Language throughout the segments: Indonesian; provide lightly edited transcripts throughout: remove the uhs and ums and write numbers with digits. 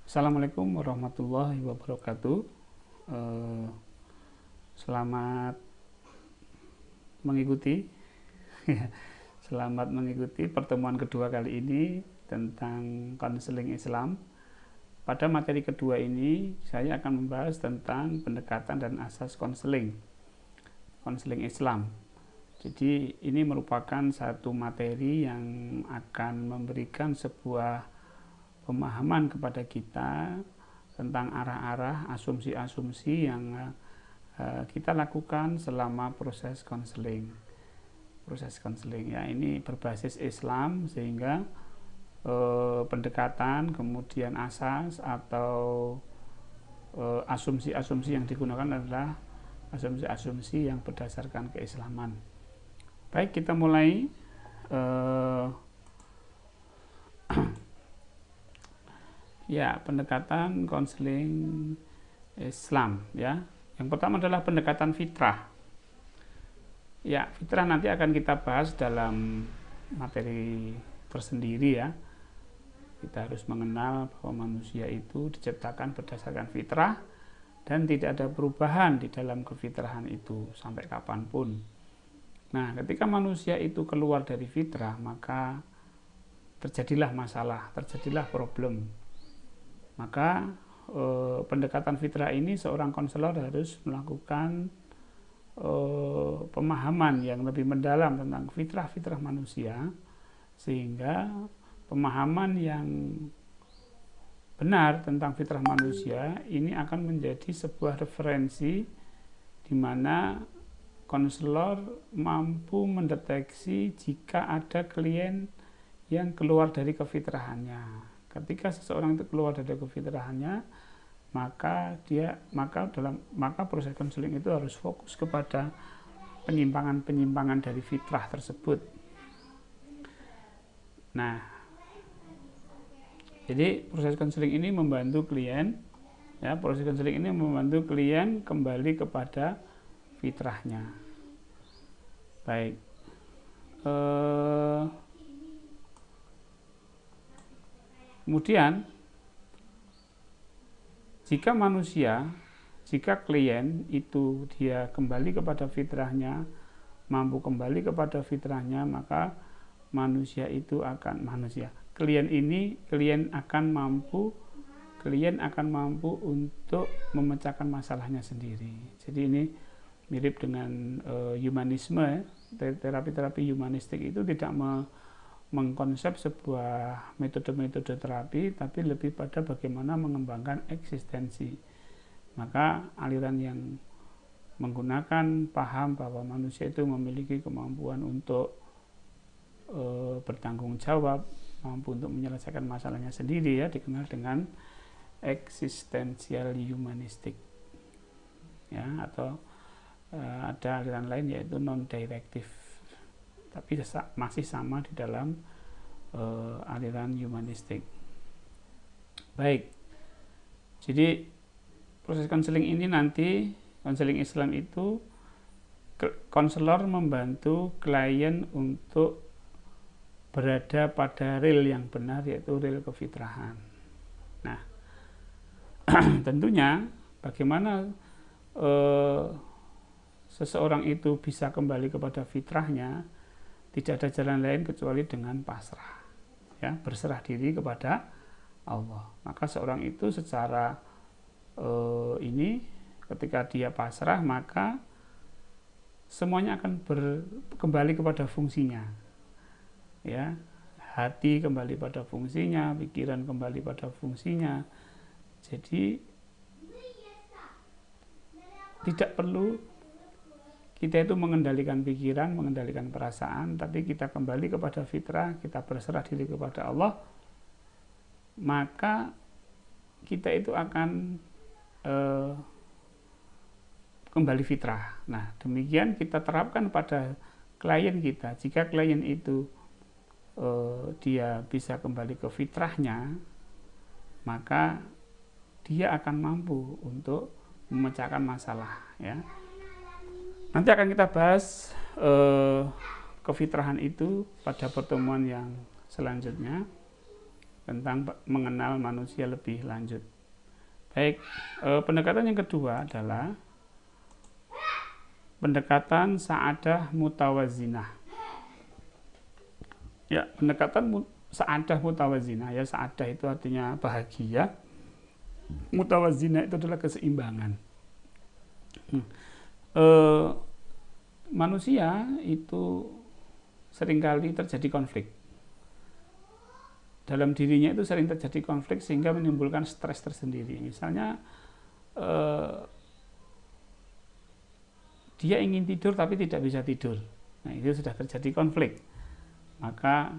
Assalamualaikum warahmatullahi wabarakatuh. Selamat mengikuti selamat mengikuti pertemuan kedua kali ini tentang konseling Islam. Pada materi kedua ini saya akan membahas tentang pendekatan dan asas konseling Islam. Jadi ini merupakan satu materi yang akan memberikan sebuah pemahaman kepada kita tentang arah-arah asumsi-asumsi yang kita lakukan selama proses konseling ya. Ini berbasis Islam sehingga pendekatan kemudian asas atau asumsi-asumsi yang digunakan adalah asumsi-asumsi yang berdasarkan keislaman. Baik, kita mulai. Ya, pendekatan konseling Islam ya. Yang pertama adalah pendekatan fitrah. Ya, fitrah nanti akan kita bahas dalam materi tersendiri ya. Kita harus mengenal bahwa manusia itu diciptakan berdasarkan fitrah dan tidak ada perubahan di dalam kefitrahan itu sampai kapanpun. Nah, ketika manusia itu keluar dari fitrah, maka terjadilah masalah, terjadilah problem. Maka pendekatan fitrah ini seorang konselor harus melakukan pemahaman yang lebih mendalam tentang fitrah manusia, sehingga pemahaman yang benar tentang fitrah manusia ini akan menjadi sebuah referensi di mana konselor mampu mendeteksi jika ada klien yang keluar dari kefitrahannya. Ketika seseorang itu keluar dari kefitrahannya, maka proses konseling itu harus fokus kepada penyimpangan dari fitrah tersebut. Nah, jadi proses konseling ini membantu klien kembali kepada fitrahnya. Baik. Kemudian jika klien itu dia kembali kepada fitrahnya, mampu kembali kepada fitrahnya, maka klien akan mampu untuk memecahkan masalahnya sendiri. Jadi ini mirip dengan humanisme. Terapi humanistik itu tidak mengkonsep sebuah metode-metode terapi, tapi lebih pada bagaimana mengembangkan eksistensi. Maka aliran yang menggunakan paham bahwa manusia itu memiliki kemampuan untuk bertanggung jawab, mampu untuk menyelesaikan masalahnya sendiri ya, dikenal dengan eksistensial humanistik ya, atau ada aliran lain yaitu non-directive, tapi masih sama di dalam aliran humanistik. Baik, jadi proses konseling ini nanti, konseling Islam itu konselor membantu klien untuk berada pada real yang benar, yaitu real kefitrahan. Nah, tentunya bagaimana seseorang itu bisa kembali kepada fitrahnya, tidak ada jalan lain kecuali dengan pasrah ya, berserah diri kepada Allah. Maka seorang itu secara ketika dia pasrah, maka semuanya akan kembali kepada fungsinya ya. Hati kembali pada fungsinya, pikiran kembali pada fungsinya. Jadi tidak perlu kita itu mengendalikan pikiran, mengendalikan perasaan, tapi kita kembali kepada fitrah, kita berserah diri kepada Allah, maka kita itu akan kembali fitrah. Nah, demikian kita terapkan pada klien kita. Jika klien itu dia bisa kembali ke fitrahnya, maka dia akan mampu untuk memecahkan masalah ya. Nanti akan kita bahas kefitrahan itu pada pertemuan yang selanjutnya. tentang mengenal manusia lebih lanjut. Baik, pendekatan yang kedua adalah pendekatan sa'adah mutawazinah. Ya, pendekatan sa'adah mutawazinah, ya, sa'adah itu artinya bahagia, mutawazinah itu adalah keseimbangan. Manusia itu seringkali terjadi konflik. Dalam dirinya itu sering terjadi konflik sehingga menimbulkan stres tersendiri. Misalnya dia ingin tidur tapi tidak bisa tidur. Nah, itu sudah terjadi konflik. Maka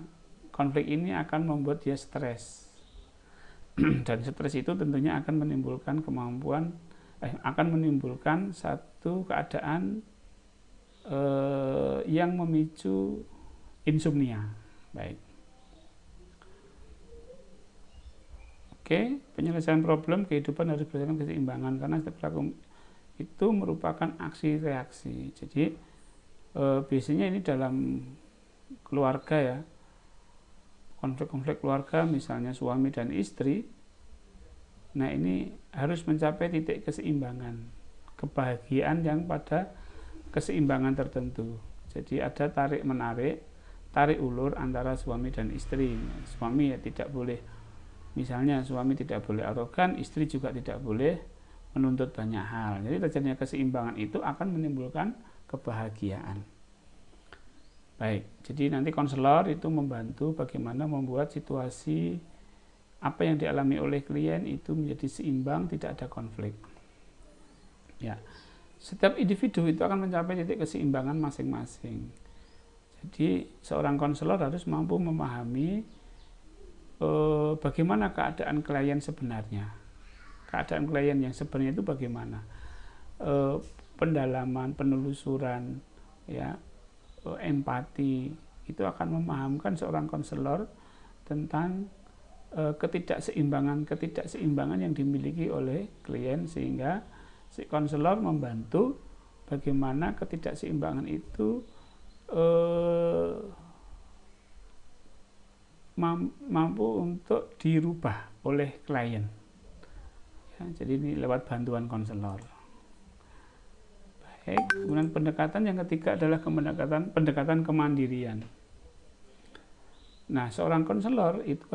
konflik ini akan membuat dia stres. Dan stres itu tentunya akan menimbulkan akan menimbulkan satu keadaan yang memicu insomnia. Baik. Oke, penyelesaian problem kehidupan harus berdasarkan keseimbangan, karena setiap perilaku itu merupakan aksi reaksi. Jadi biasanya ini dalam keluarga, ya, konflik-konflik keluarga misalnya suami dan istri. Nah, ini harus mencapai titik keseimbangan, kebahagiaan yang pada keseimbangan tertentu. Jadi ada tarik menarik, tarik ulur antara suami dan istri. Suami ya tidak boleh, misalnya suami tidak boleh arogan, istri juga tidak boleh menuntut banyak hal. Jadi terjadinya keseimbangan itu akan menimbulkan kebahagiaan. Baik, jadi nanti konselor itu membantu bagaimana membuat situasi apa yang dialami oleh klien itu menjadi seimbang, tidak ada konflik. Ya, setiap individu itu akan mencapai titik keseimbangan masing-masing. Jadi seorang konselor harus mampu memahami bagaimana keadaan klien sebenarnya. Keadaan klien yang sebenarnya itu bagaimana? Pendalaman, penelusuran, ya, empati itu akan memahamkan seorang konselor tentang ketidakseimbangan yang dimiliki oleh klien, sehingga si konselor membantu bagaimana ketidakseimbangan itu mampu untuk dirubah oleh klien. Ya, jadi ini lewat bantuan konselor. Baik, kemudian pendekatan yang ketiga adalah pendekatan kemandirian. Nah, seorang konselor itu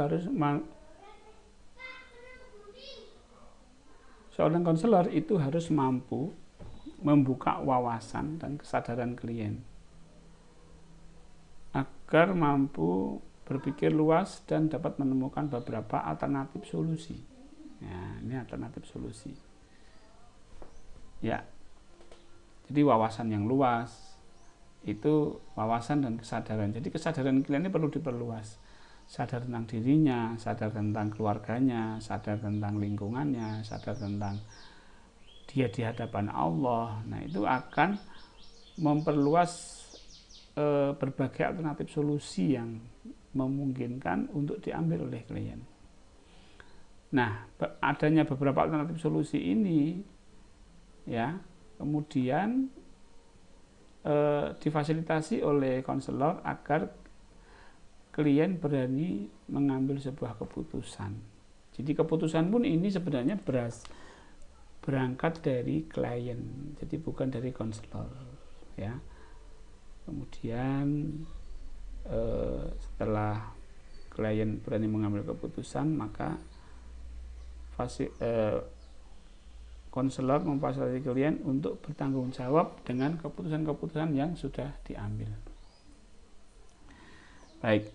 harus mampu membuka wawasan dan kesadaran klien agar mampu berpikir luas dan dapat menemukan beberapa alternatif solusi. Ya, ini alternatif solusi. Ya, jadi wawasan yang luas itu wawasan dan kesadaran. Jadi kesadaran klien ini perlu diperluas. Sadar tentang dirinya, sadar tentang keluarganya, sadar tentang lingkungannya, sadar tentang dia di hadapan Allah. Nah, itu akan memperluas berbagai alternatif solusi yang memungkinkan untuk diambil oleh klien. Nah, adanya beberapa alternatif solusi ini, ya, kemudian difasilitasi oleh konselor agar klien berani mengambil sebuah keputusan. Jadi keputusan pun ini sebenarnya berangkat dari klien, jadi bukan dari konselor, ya. Kemudian setelah klien berani mengambil keputusan, maka konselor memfasilitasi klien untuk bertanggung jawab dengan keputusan-keputusan yang sudah diambil. Baik,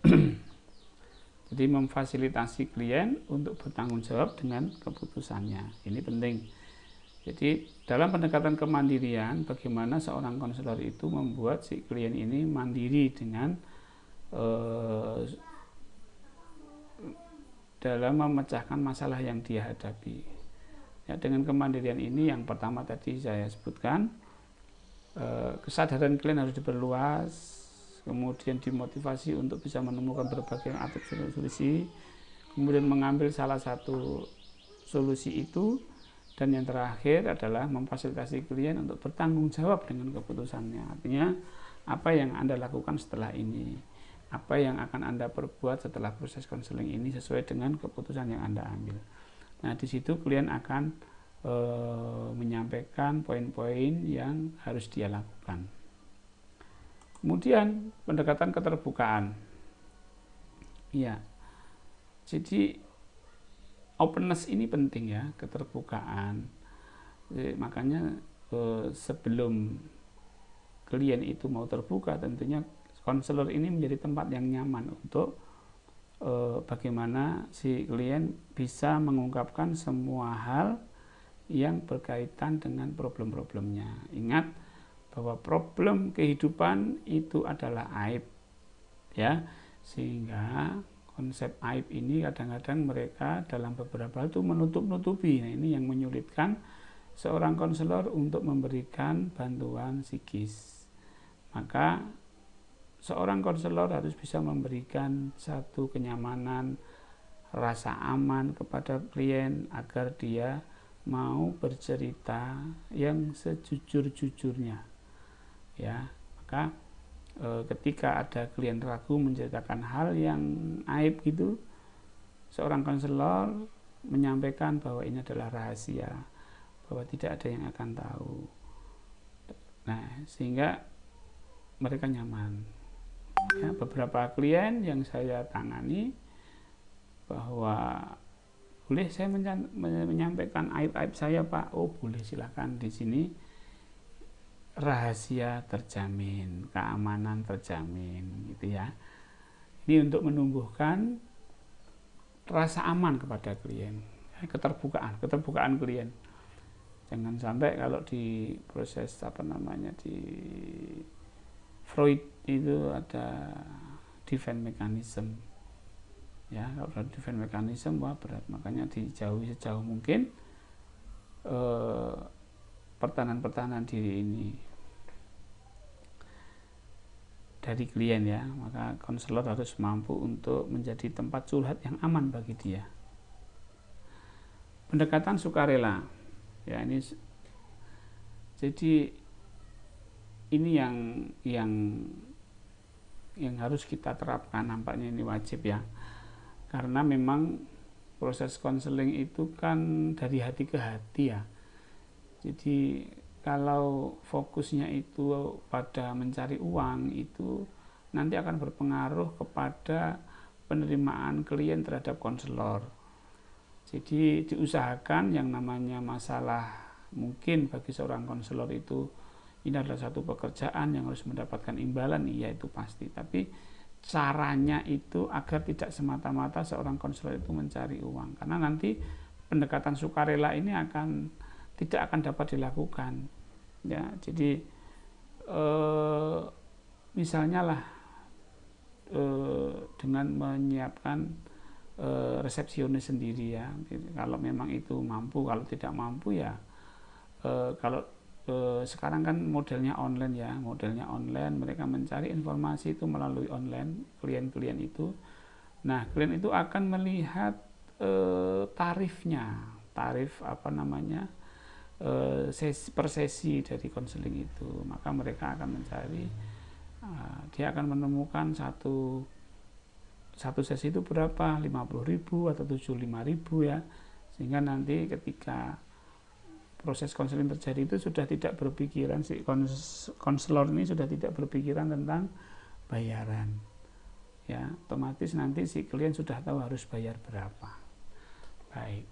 jadi memfasilitasi klien untuk bertanggung jawab dengan keputusannya. Ini penting. Jadi dalam pendekatan kemandirian, bagaimana seorang konselor itu membuat si klien ini mandiri dengan dalam memecahkan masalah yang dia hadapi. Ya, dengan kemandirian ini yang pertama tadi saya sebutkan, kesadaran klien harus diperluas, kemudian dimotivasi untuk bisa menemukan berbagai alternatif solusi, kemudian mengambil salah satu solusi itu, dan yang terakhir adalah memfasilitasi klien untuk bertanggung jawab dengan keputusannya. Artinya apa yang Anda lakukan setelah ini. apa yang akan Anda perbuat setelah proses konseling ini sesuai dengan keputusan yang Anda ambil. Nah, di situ klien akan menyampaikan poin-poin yang harus dia lakukan. Kemudian pendekatan keterbukaan. Ya, jadi openness ini penting ya, keterbukaan. Jadi, makanya sebelum klien itu mau terbuka, tentunya konselor ini menjadi tempat yang nyaman untuk bagaimana si klien bisa mengungkapkan semua hal yang berkaitan dengan problem-problemnya. Ingat bahwa problem kehidupan itu adalah aib, ya, sehingga konsep aib ini kadang-kadang mereka dalam beberapa hal itu menutup-nutupi. Nah, ini yang menyulitkan seorang konselor untuk memberikan bantuan psikis. Maka seorang konselor harus bisa memberikan satu kenyamanan, rasa aman kepada klien agar dia mau bercerita yang sejujur-jujurnya, ya. Maka ketika ada klien ragu menceritakan hal yang aib gitu, seorang konselor menyampaikan bahwa ini adalah rahasia, bahwa tidak ada yang akan tahu. Nah, sehingga mereka nyaman. Ya, beberapa klien yang saya tangani bahwa boleh saya menyampaikan aib-aib saya, Pak. Oh, boleh, silakan. Di sini rahasia terjamin, keamanan terjamin, gitu ya. Ini untuk menumbuhkan rasa aman kepada klien, keterbukaan klien. Jangan sampai kalau di proses di Freud itu ada defense mechanism. Ya, kalau ada defense mechanism, wah berat. Makanya dijauhi sejauh mungkin pertahanan diri ini dari klien, ya. Maka konselor harus mampu untuk menjadi tempat curhat yang aman bagi dia. Pendekatan sukarela, ya, ini jadi ini yang harus kita terapkan. Nampaknya ini wajib, ya, karena memang proses konseling itu kan dari hati ke hati, ya. Jadi kalau fokusnya itu pada mencari uang, itu nanti akan berpengaruh kepada penerimaan klien terhadap konselor. Jadi diusahakan yang namanya masalah, mungkin bagi seorang konselor itu ini adalah satu pekerjaan yang harus mendapatkan imbalan, iya itu pasti. Tapi caranya itu agar tidak semata-mata seorang konselor itu mencari uang, karena nanti pendekatan sukarela ini tidak akan dapat dilakukan, ya. Jadi misalnya lah dengan menyiapkan resepsionis sendiri, ya. Kalau memang itu mampu, kalau tidak mampu, ya kalau sekarang kan modelnya online, ya, mereka mencari informasi itu melalui online, klien-klien itu. Nah, klien itu akan melihat tarifnya, per sesi dari konseling itu. Maka mereka akan mencari, dia akan menemukan satu sesi itu berapa, 50.000 atau 75.000, ya, sehingga nanti ketika proses konseling terjadi itu sudah tidak berpikiran, si konselor ini sudah tidak berpikiran tentang bayaran, ya, otomatis nanti si klien sudah tahu harus bayar berapa. Baik,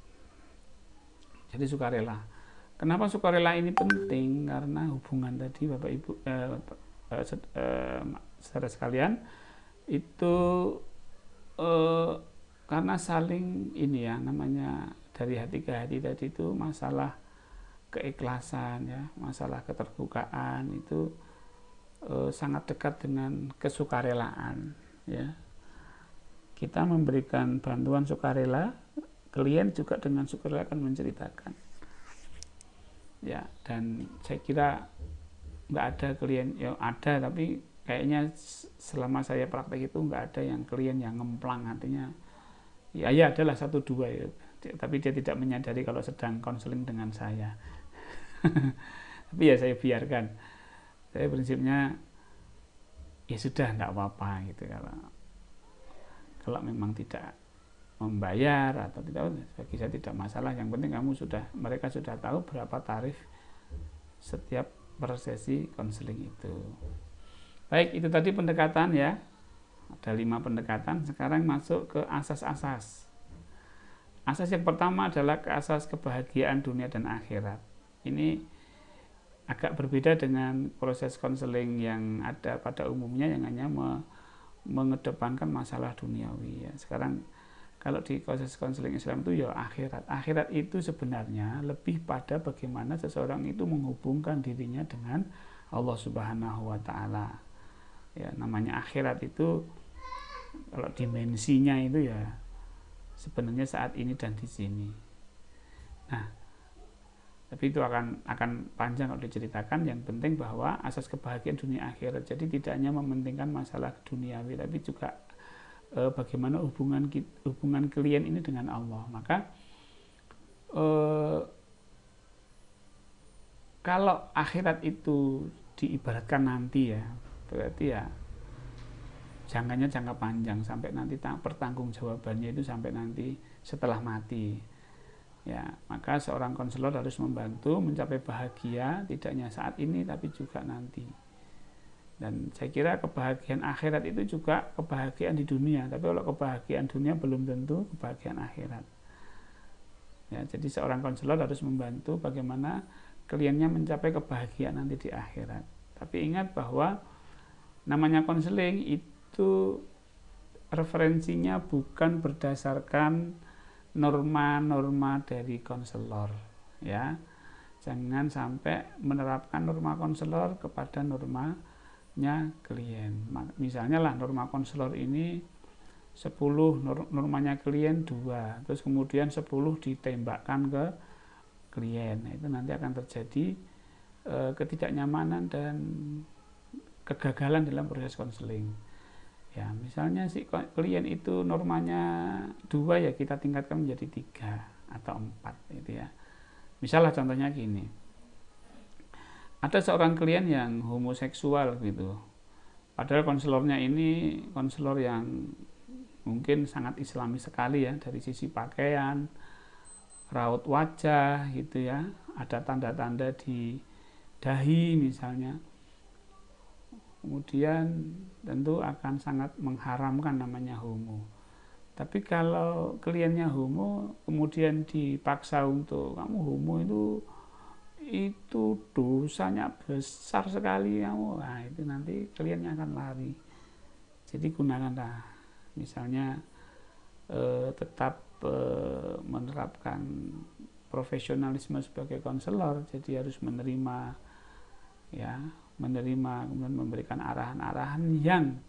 jadi sukarela. Kenapa sukarela ini penting? Karena hubungan tadi Bapak Ibu saudara sekalian itu karena saling ini, ya, namanya dari hati ke hati tadi itu masalah keikhlasan, ya, masalah keterbukaan itu sangat dekat dengan kesukarelaan, ya. Kita memberikan bantuan sukarela, klien juga dengan sukarela akan menceritakan, ya. Dan saya kira nggak ada klien, ya ada, tapi kayaknya selama saya praktek itu nggak ada yang klien yang ngemplang, artinya ya adalah 1-2, ya, tapi dia tidak menyadari kalau sedang konseling dengan saya. Tapi ya saya biarkan. Saya prinsipnya ya sudah, tidak apa-apa gitu. Kalau memang tidak membayar atau tidak, bagi saya tidak masalah. Yang penting mereka sudah tahu berapa tarif setiap per sesi konseling itu. Baik, itu tadi pendekatan ya. Ada 5 pendekatan. Sekarang masuk ke asas-asas. Asas yang pertama adalah asas kebahagiaan dunia dan akhirat. Ini agak berbeda dengan proses konseling yang ada pada umumnya, yang hanya mengedepankan masalah duniawi ya. Sekarang kalau di proses konseling Islam itu ya akhirat itu sebenarnya lebih pada bagaimana seseorang itu menghubungkan dirinya dengan Allah Subhanahu wa taala. Ya, namanya akhirat itu kalau dimensinya itu ya sebenarnya saat ini dan di sini. Nah, tapi itu akan panjang kalau diceritakan. Yang penting bahwa asas kebahagiaan dunia akhirat. Jadi tidak hanya mementingkan masalah duniawi, tapi juga bagaimana hubungan klien ini dengan Allah. Maka kalau akhirat itu diibaratkan nanti ya, berarti ya jangkanya jangka panjang, sampai nanti pertanggungjawabannya itu sampai nanti setelah mati. Ya, maka seorang konselor harus membantu mencapai bahagia tidak hanya saat ini tapi juga nanti. Dan saya kira kebahagiaan akhirat itu juga kebahagiaan di dunia. Tapi kalau kebahagiaan dunia belum tentu kebahagiaan akhirat. Ya, jadi seorang konselor harus membantu bagaimana kliennya mencapai kebahagiaan nanti di akhirat. Tapi ingat bahwa namanya konseling itu referensinya bukan berdasarkan norma-norma dari konselor, ya. Jangan sampai menerapkan norma konselor kepada normanya klien. Misalnya lah norma konselor ini 10, normanya klien 2, terus kemudian 10 ditembakkan ke klien. Nah, itu nanti akan terjadi ketidaknyamanan dan kegagalan dalam proses konseling. Ya, misalnya si klien itu normanya 2, ya kita tingkatkan menjadi 3 atau 4 gitu ya. Misalnya contohnya gini. Ada seorang klien yang homoseksual gitu. Padahal konselornya ini konselor yang mungkin sangat islami sekali ya, dari sisi pakaian, raut wajah gitu ya. Ada tanda-tanda di dahi misalnya. Kemudian tentu akan sangat mengharamkan namanya homo. Tapi kalau kliennya homo kemudian dipaksa untuk kamu homo itu dosanya besar sekali kamu, nah itu nanti kliennya akan lari. Jadi gunakanlah misalnya tetap menerapkan profesionalisme sebagai konselor, jadi harus menerima kemudian memberikan arahan-arahan yang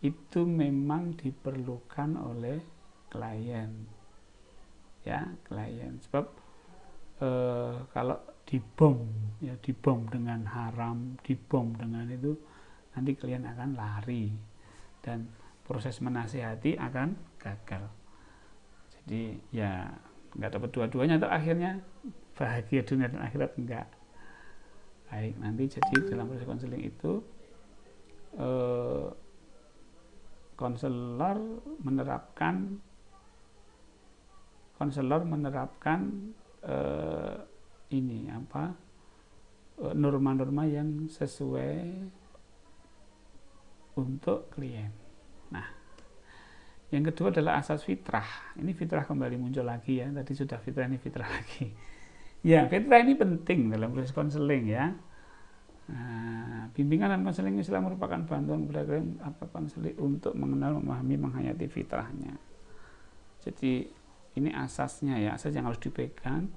itu memang diperlukan oleh klien sebab kalau dibom dengan haram, dibom dengan itu, nanti klien akan lari dan proses menasihati akan gagal. Jadi ya nggak dapat dua-duanya, atau akhirnya bahagia dunia dan akhirat enggak. Baik, nanti jadi dalam proses konseling itu konselor menerapkan norma-norma yang sesuai untuk klien. Nah, yang kedua adalah asas fitrah. Ini fitrah kembali muncul lagi ya. Tadi sudah fitrah, ini fitrah lagi. Ya, fitrah ini penting dalam proses konseling ya. Nah, bimbingan dan konseling Islam merupakan bantuan kepada klien konseling untuk mengenal, memahami, menghayati fitrahnya. Jadi ini asasnya ya, asas yang harus dipegang,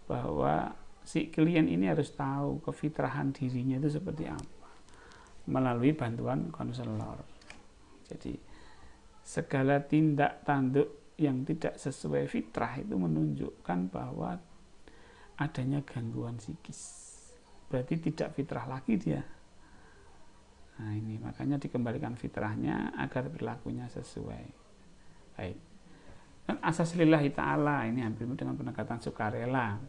bahwa si klien ini harus tahu kefitrahan dirinya itu seperti apa melalui bantuan konselor. Jadi segala tindak tanduk yang tidak sesuai fitrah itu menunjukkan bahwa adanya gangguan psikis. Berarti tidak fitrah lagi dia. Nah, ini makanya dikembalikan fitrahnya agar perilakunya sesuai. Baik. Dan asas lillahi ta'ala ini hampir dengan pendekatan sukarela.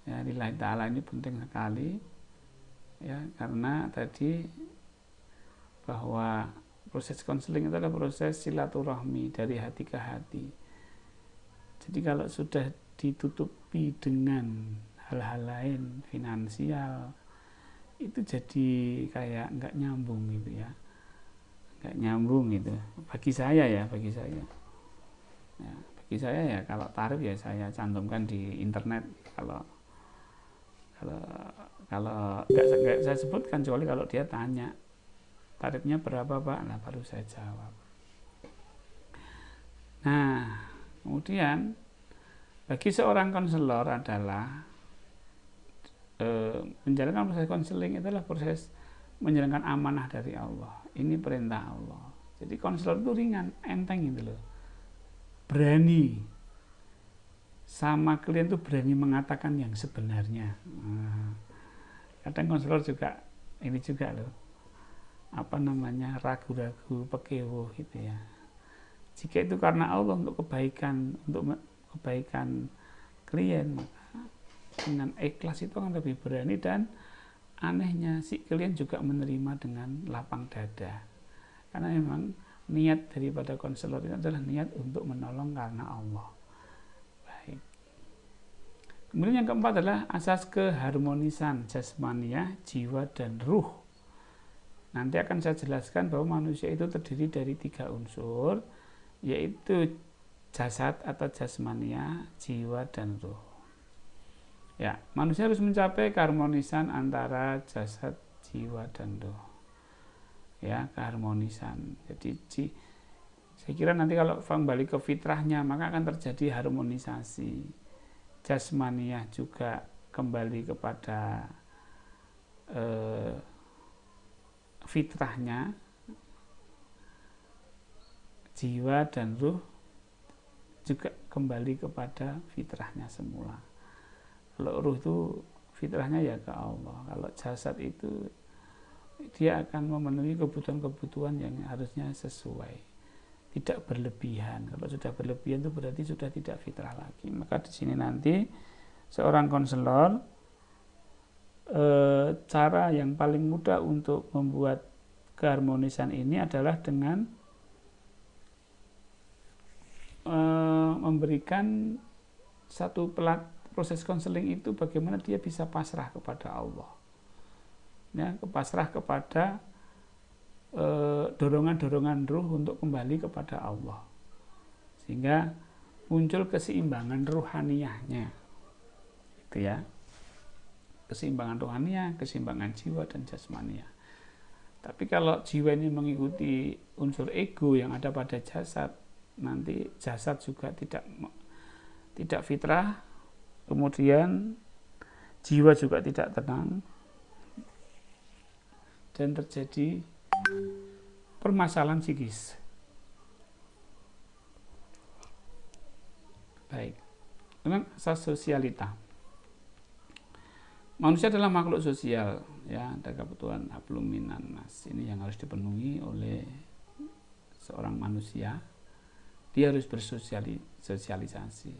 Ya, lillahi ta'ala ini penting sekali. Ya, karena tadi bahwa proses konseling itu adalah proses silaturahmi dari hati ke hati. Jadi kalau sudah ditutupi dengan hal-hal lain, finansial, itu jadi kayak nggak nyambung gitu ya, nggak nyambung gitu. Bagi saya ya, bagi saya ya, kalau tarif ya saya cantumkan di internet. Kalau kalau kalau nggak saya sebutkan, kecuali kalau dia tanya tarifnya berapa Pak, nah baru saya jawab. Nah, kemudian bagi seorang konselor adalah menjalankan proses konseling adalah proses menjalankan amanah dari Allah. Ini perintah Allah. Jadi konselor itu ringan, enteng gitu loh. Berani sama klien tuh, berani mengatakan yang sebenarnya. Kadang konselor juga ini juga loh, ragu-ragu, pekewuh gitu ya. Jika itu karena Allah untuk kebaikan klien, maka dengan ikhlas itu akan lebih berani, dan anehnya si klien juga menerima dengan lapang dada, karena memang niat daripada konselor itu adalah niat untuk menolong karena Allah. Baik. Kemudian yang keempat adalah asas keharmonisan jasmaniah, jiwa, dan ruh. Nanti akan saya jelaskan bahwa manusia itu terdiri dari 3 unsur, yaitu jasad atau jasmania, jiwa, dan ruh. Ya, manusia harus mencapai keharmonisan antara jasad, jiwa, dan ruh. Ya, keharmonisan. Jadi saya kira nanti kalau kembali ke fitrahnya, maka akan terjadi harmonisasi. Jasmaniah juga kembali kepada fitrahnya, jiwa dan ruh juga kembali kepada fitrahnya semula. Kalau ruh itu fitrahnya ya ke Allah. Kalau jasad itu dia akan memenuhi kebutuhan-kebutuhan yang harusnya sesuai, tidak berlebihan. Kalau sudah berlebihan itu berarti sudah tidak fitrah lagi. Maka di sini nanti seorang konselor, cara yang paling mudah untuk membuat keharmonisan ini adalah dengan memberikan satu proses konseling itu bagaimana dia bisa pasrah kepada Allah, ya, pasrah kepada dorongan-dorongan ruh untuk kembali kepada Allah, sehingga muncul keseimbangan ruhaniyahnya, itu ya, keseimbangan ruhaniyah, keseimbangan jiwa dan jasmania. Tapi kalau jiwa ini mengikuti unsur ego yang ada pada jasad, nanti jasad juga tidak fitrah, kemudian jiwa juga tidak tenang, dan terjadi permasalahan psikis. Baik, dengan asas sosialita. Manusia adalah makhluk sosial, ya, ada kebutuhan hablum minan nas. Ini yang harus dipenuhi oleh seorang manusia. Dia harus bersosialisasi.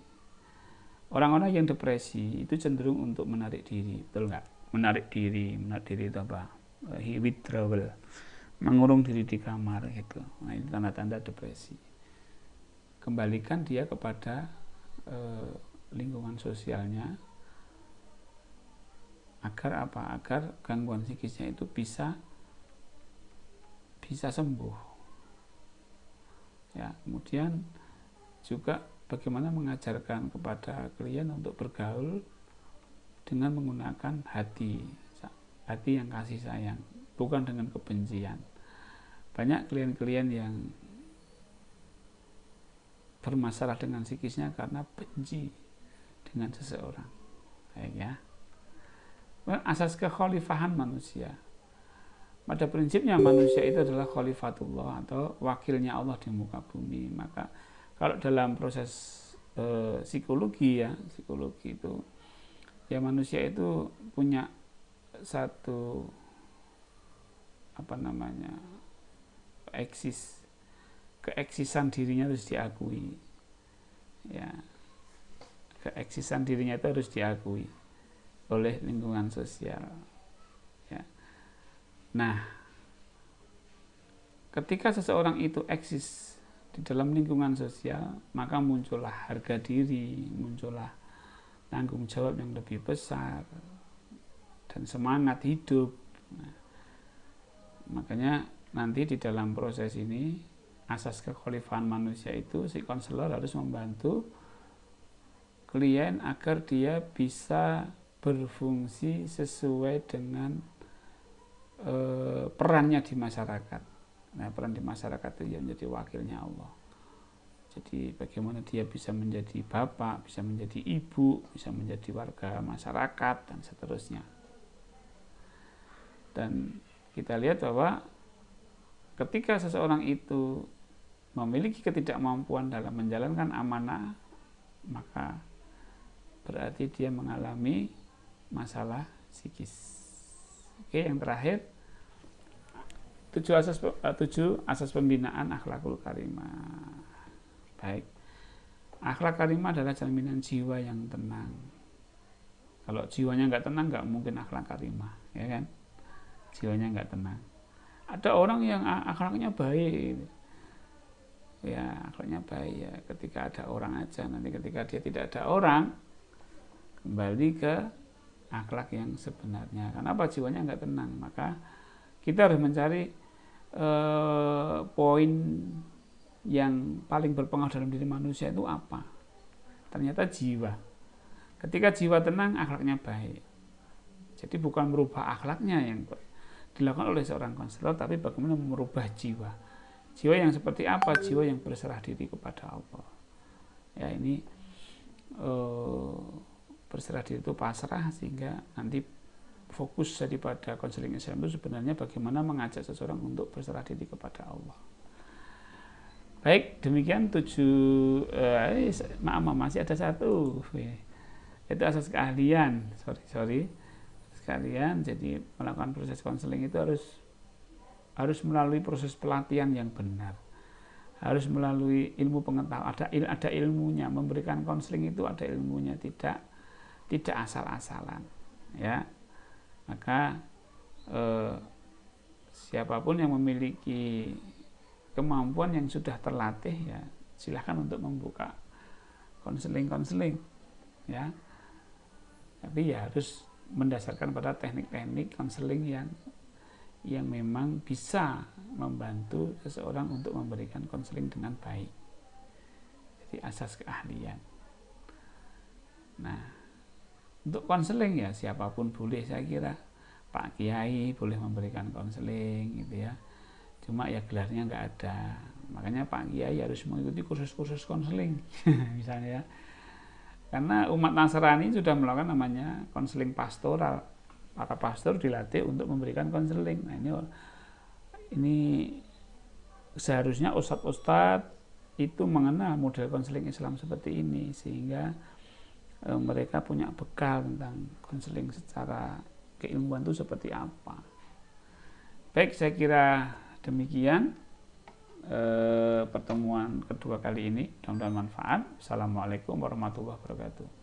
Orang-orang yang depresi itu cenderung untuk menarik diri, betul nggak? Menarik diri itu apa? Withdrawal, mengurung diri di kamar gitu. Nah, ini tanda-tanda depresi. Kembalikan dia kepada lingkungan sosialnya, agar apa? Agar gangguan psikisnya itu bisa sembuh. Ya, kemudian juga bagaimana mengajarkan kepada klien untuk bergaul dengan menggunakan hati yang kasih sayang, bukan dengan kebencian. Banyak klien-klien yang bermasalah dengan psikisnya karena benci dengan seseorang. Baik ya. Asas kekhalifahan manusia. Pada prinsipnya manusia itu adalah khalifatullah atau wakilnya Allah di muka bumi. Maka kalau dalam proses psikologi itu ya, manusia itu punya satu keeksisan dirinya harus diakui, ya, keeksisan dirinya itu harus diakui oleh lingkungan sosial, ya. Nah, ketika seseorang itu eksis di dalam lingkungan sosial, maka muncullah harga diri, muncullah tanggung jawab yang lebih besar dan semangat hidup. Nah, makanya nanti di dalam proses ini, asas kekhalifahan manusia itu, si konselor harus membantu klien agar dia bisa berfungsi sesuai dengan perannya di masyarakat. Nah, peran di masyarakat itu dia menjadi wakilnya Allah. Jadi bagaimana dia bisa menjadi bapak, bisa menjadi ibu, bisa menjadi warga masyarakat, dan seterusnya. Dan kita lihat bahwa ketika seseorang itu memiliki ketidakmampuan dalam menjalankan amanah, maka berarti dia mengalami masalah psikis. Oke, yang terakhir, 7 asas pembinaan akhlakul karimah. Baik, akhlak karimah adalah jaminan jiwa yang tenang. Kalau jiwanya nggak tenang, nggak mungkin akhlak karimah, ya kan? Jiwanya nggak tenang. Ada orang yang akhlaknya baik, ya akhlaknya baik ya ketika ada orang aja. Nanti ketika dia tidak ada orang, kembali ke akhlak yang sebenarnya. Kenapa jiwanya nggak tenang? Maka kita harus mencari poin yang paling berpengaruh dalam diri manusia itu apa? Ternyata jiwa. Ketika jiwa tenang, akhlaknya baik. Jadi bukan merubah akhlaknya yang dilakukan oleh seorang konselor, tapi bagaimana merubah jiwa. Jiwa yang seperti apa? Jiwa yang berserah diri kepada Allah. Ya, ini berserah diri itu pasrah, sehingga nanti fokus daripada konseling Islam itu sebenarnya bagaimana mengajak seseorang untuk berserah diri kepada Allah. Baik, demikian 7 masih ada 1. Itu asas keahlian. Sorry. Sekalian, jadi melakukan proses konseling itu harus melalui proses pelatihan yang benar. Harus melalui ilmu pengetahuan, ada ilmunya. Memberikan konseling itu ada ilmunya, tidak asal-asalan, ya. Maka siapapun yang memiliki kemampuan yang sudah terlatih, ya silahkan untuk membuka konseling, ya. Tapi ya harus mendasarkan pada teknik-teknik konseling yang memang bisa membantu seseorang untuk memberikan konseling dengan baik. Jadi asas keahlian. Nah, untuk konseling ya siapapun boleh, saya kira Pak Kiai boleh memberikan konseling gitu ya. Cuma ya gelarnya nggak ada. Makanya Pak Kiai harus mengikuti kursus-kursus konseling misalnya ya. Karena umat Nasrani sudah melakukan namanya konseling pastoral. Para pastor dilatih untuk memberikan konseling. Nah, ini seharusnya ustadz-ustadz itu mengenal model konseling Islam seperti ini, sehingga mereka punya bekal tentang konseling secara keilmuan itu seperti apa. Baik, saya kira demikian pertemuan kedua kali ini. Mudah-mudahan manfaat. Assalamualaikum warahmatullahi wabarakatuh.